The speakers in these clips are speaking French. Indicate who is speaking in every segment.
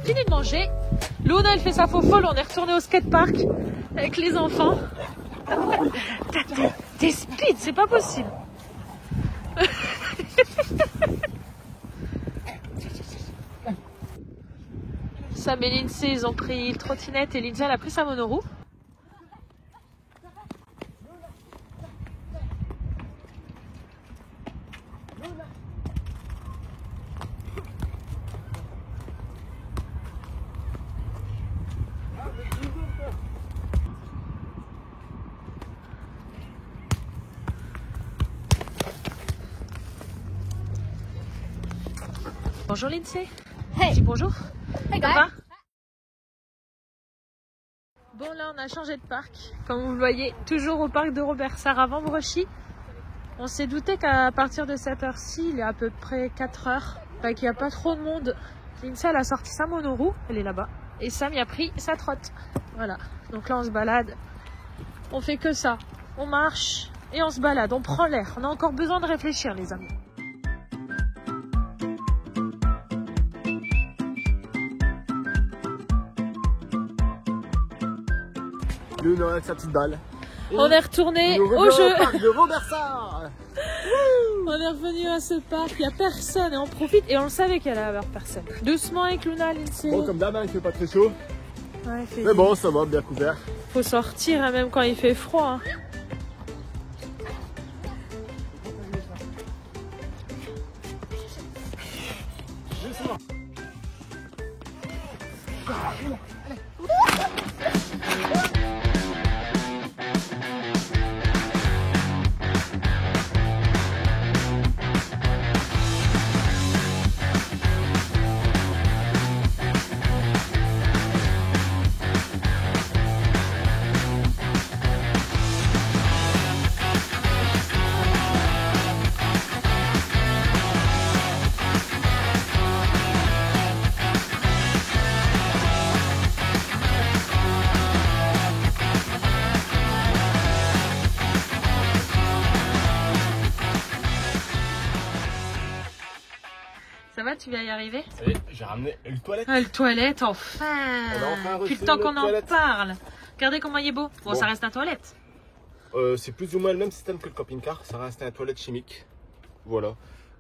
Speaker 1: fini de manger. Luna, elle fait sa faux folle. On est retourné au skatepark avec les enfants. T'es speed, c'est pas possible. Sam et Lindsay, ils ont pris le trottinette et Lindsay, elle a pris sa monoroue. Bonjour Lindsay.
Speaker 2: Hey.
Speaker 1: Dis bonjour.
Speaker 2: Hey
Speaker 1: Ça
Speaker 2: guys.
Speaker 1: va? Bon là on a changé de parc. Comme vous le voyez, toujours au parc de Robert Sarre à Vambrochy. On s'est douté qu'à partir de cette heure-ci, il est à peu près 4 heures, qu'il n'y a pas trop de monde. Lindsay elle a sorti sa monoroue, elle est là-bas. Et Sam y a pris sa trotte. Voilà. Donc là on se balade. On fait que ça. On marche et on se balade. On prend l'air. On a encore besoin de réfléchir les amis.
Speaker 3: Luna avec sa petite balle.
Speaker 1: On est retourné au jeu.
Speaker 3: Parc de Robert Sarre.
Speaker 1: On est revenu à ce parc, il n'y a personne et on profite et on le savait qu'il allait y avoir personne. Doucement avec Luna, Lindsay.
Speaker 3: Bon, comme d'hab, il fait pas très chaud.
Speaker 1: Ouais,
Speaker 3: Mais bon, ça va, bien couvert.
Speaker 1: Faut sortir hein, même quand il fait froid. Hein. Ça va, tu vas y arriver?
Speaker 3: Ça y est, j'ai ramené une toilette.
Speaker 1: Ah, le toilette, enfin.
Speaker 3: On a enfin reçu
Speaker 1: Depuis le temps
Speaker 3: une
Speaker 1: qu'on en
Speaker 3: toilette.
Speaker 1: parle. Regardez comment il est beau. Bon, ça reste un toilette.
Speaker 3: C'est plus ou moins le même système que le camping-car. Ça reste un toilette chimique. Voilà.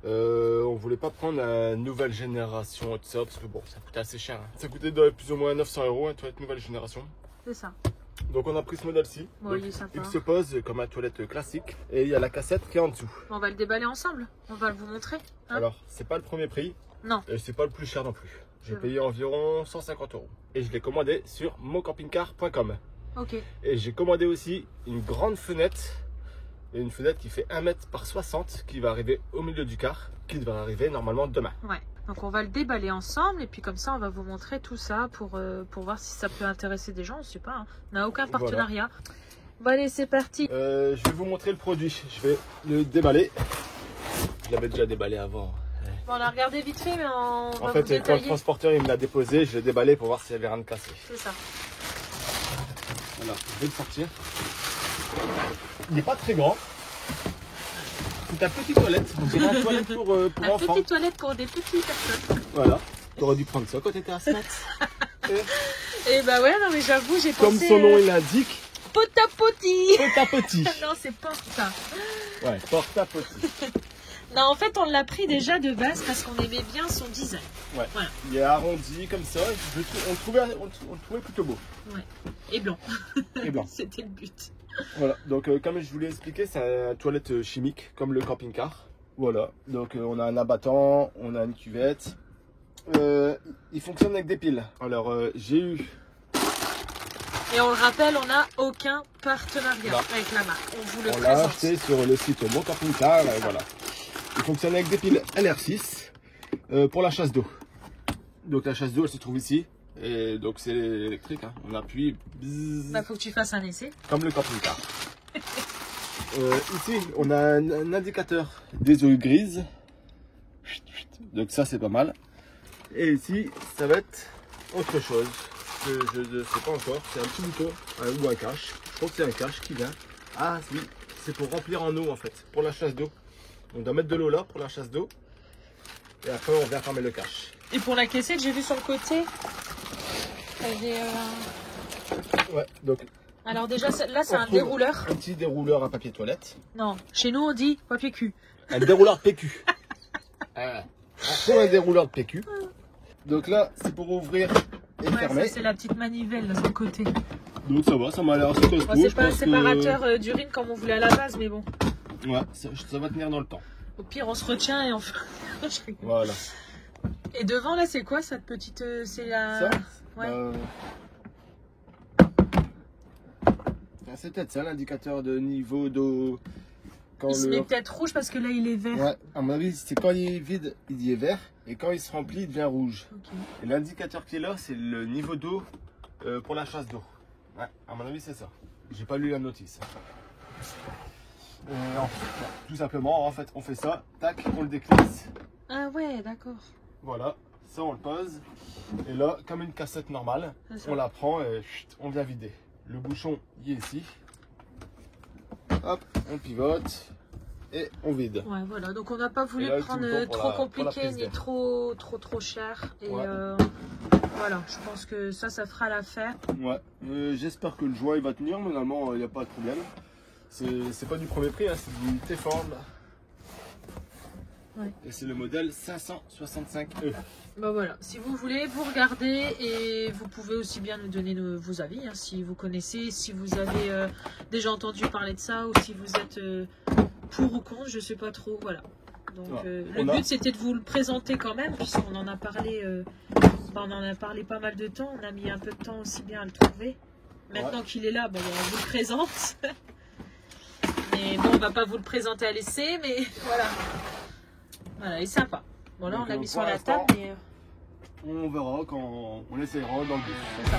Speaker 3: On voulait pas prendre la nouvelle génération et tout ça parce que bon, ça coûtait assez cher. Hein. Ça coûtait plus ou moins 900 € une toilette nouvelle génération.
Speaker 1: C'est ça.
Speaker 3: Donc on a pris ce modèle-ci.
Speaker 1: Bon, il est sympa.
Speaker 3: Il se pose comme un toilette classique et il y a la cassette qui est en dessous.
Speaker 1: On va le déballer ensemble. On va vous montrer. Hein.
Speaker 3: Alors, c'est pas le premier prix.
Speaker 1: Non.
Speaker 3: Et c'est pas le plus cher non plus. J'ai
Speaker 1: C'est
Speaker 3: payé environ 150 €. Et je l'ai commandé sur moncampingcar.com.
Speaker 1: Ok.
Speaker 3: Et j'ai commandé aussi une grande fenêtre. Et une fenêtre qui fait 1 mètre par 60 qui va arriver au milieu du car. Qui devrait arriver normalement demain.
Speaker 1: Ouais. Donc on va le déballer ensemble et puis comme ça on va vous montrer tout ça pour voir si ça peut intéresser des gens. On sait pas. Hein. On n'a aucun partenariat. Voilà. Bon allez c'est parti.
Speaker 3: Je vais vous montrer le produit. Je vais le déballer. Je l'avais déjà déballé avant.
Speaker 1: Bon, on a regardé vite fait mais on va
Speaker 3: En fait,
Speaker 1: vous
Speaker 3: quand le
Speaker 1: détailler.
Speaker 3: transporteur il me l'a déposé, je l'ai déballé pour voir s'il y avait rien de cassé.
Speaker 1: C'est ça.
Speaker 3: Voilà, je vais le sortir. Il n'est pas très grand. C'est un petit toilette. On dirait une toilette pour enfants.
Speaker 1: Petite toilette pour des petites personnes.
Speaker 3: Voilà. T'aurais dû prendre ça quand t'étais à Smart.
Speaker 1: Et bah ouais, non mais j'avoue, j'ai
Speaker 3: Comme
Speaker 1: pensé...
Speaker 3: son nom l'indique,
Speaker 1: Pot-à-poti.
Speaker 3: porte-à-petit.
Speaker 1: Non, c'est porta.
Speaker 3: Ouais, porte-à-petit.
Speaker 1: Non, en fait, on l'a pris déjà de base parce qu'on aimait bien son design.
Speaker 3: Ouais.
Speaker 1: Voilà.
Speaker 3: Il est arrondi comme ça. On le trouvait plutôt beau.
Speaker 1: Ouais. Et blanc.
Speaker 3: Et blanc.
Speaker 1: C'était le but.
Speaker 3: Voilà. Donc, comme je vous l'ai expliqué, c'est une toilette chimique comme le camping-car. Voilà. Donc, on a un abattant, on a une cuvette. Il fonctionne avec des piles. Alors, j'ai eu...
Speaker 1: Et on le rappelle, on n'a aucun partenariat
Speaker 3: Non.
Speaker 1: avec la marque. On vous le
Speaker 3: On l'a
Speaker 1: présente.
Speaker 3: acheté sur le site Mon Camping Car. Voilà. Il fonctionne avec des piles LR6 pour la chasse d'eau. Donc, la chasse d'eau, elle se trouve ici. Et donc, c'est électrique. Hein. On appuie. Bzzz,
Speaker 1: Bah, faut que tu fasses un essai.
Speaker 3: comme le camping-car. Ici, on a un indicateur des eaux grises. Donc, ça, c'est pas mal. Et ici, ça va être autre chose. Que je ne sais pas encore. C'est un petit bouton ou un cache. Je crois que c'est un cache qui vient. Ah, oui, c'est pour remplir en eau en fait, pour la chasse d'eau. On doit mettre de l'eau là pour la chasse d'eau. Et après, on vient fermer le cache.
Speaker 1: Et pour la caissette, j'ai vu sur le côté.
Speaker 3: Ouais, donc.
Speaker 1: Alors déjà, là, c'est un dérouleur.
Speaker 3: Un petit dérouleur à papier toilette.
Speaker 1: Non, chez nous, on dit papier cul.
Speaker 3: Un dérouleur PQ. On trouve un dérouleur de PQ. Donc là, c'est pour ouvrir et fermer.
Speaker 1: C'est la petite manivelle là, sur le côté.
Speaker 3: Donc ça va, ça m'a l'air assez costaud.
Speaker 1: Bon, c'est pas un séparateur d'urine comme on voulait à la base, mais bon.
Speaker 3: Ouais, ça va tenir dans le temps.
Speaker 1: Au pire, on se retient et on fait.
Speaker 3: Voilà.
Speaker 1: Et devant, là, c'est quoi cette petite. C'est la.
Speaker 3: Ça
Speaker 1: Ouais.
Speaker 3: C'est peut-être ça l'indicateur de niveau d'eau.
Speaker 1: Il se met peut-être rouge parce que là, il est vert.
Speaker 3: Ouais, à mon avis, c'est quand il est vide, il est vert. Et quand il se remplit, il devient rouge.
Speaker 1: Okay.
Speaker 3: Et l'indicateur qui est là, c'est le niveau d'eau pour la chasse d'eau. Ouais, à mon avis, c'est ça. J'ai pas lu la notice. Tout simplement, en fait, on fait ça, tac, on le déclisse.
Speaker 1: Ah ouais, d'accord.
Speaker 3: Voilà, ça on le pose. Et là, comme une cassette normale, on la prend et on vient vider. Le bouchon, il est ici. Hop, on pivote et on vide.
Speaker 1: Ouais, voilà. Donc on n'a pas voulu prendre trop compliqué ni trop cher. Et voilà, je pense que ça fera l'affaire.
Speaker 3: Ouais, j'espère que le joint il va tenir, mais normalement il n'y a pas de problème. C'est pas du premier prix, hein, c'est du T-Form. Ouais. Et c'est le modèle 565E.
Speaker 1: Bah voilà, si vous voulez, vous regardez et vous pouvez aussi bien nous donner vos avis, hein, si vous connaissez, si vous avez déjà entendu parler de ça ou si vous êtes pour ou contre, je sais pas trop, voilà. Donc le but c'était de vous le présenter quand même, puisqu'on en a parlé, on en a parlé pas mal de temps, on a mis un peu de temps aussi bien à le trouver. Maintenant qu'il est là, bon, on vous le présente. Mais bon, on va pas vous le présenter à l'essai, mais voilà. Voilà, il est sympa. Bon, là, on l'a mis sur la table, mais...
Speaker 3: On verra quand on essaiera dans le but.
Speaker 1: C'est ça.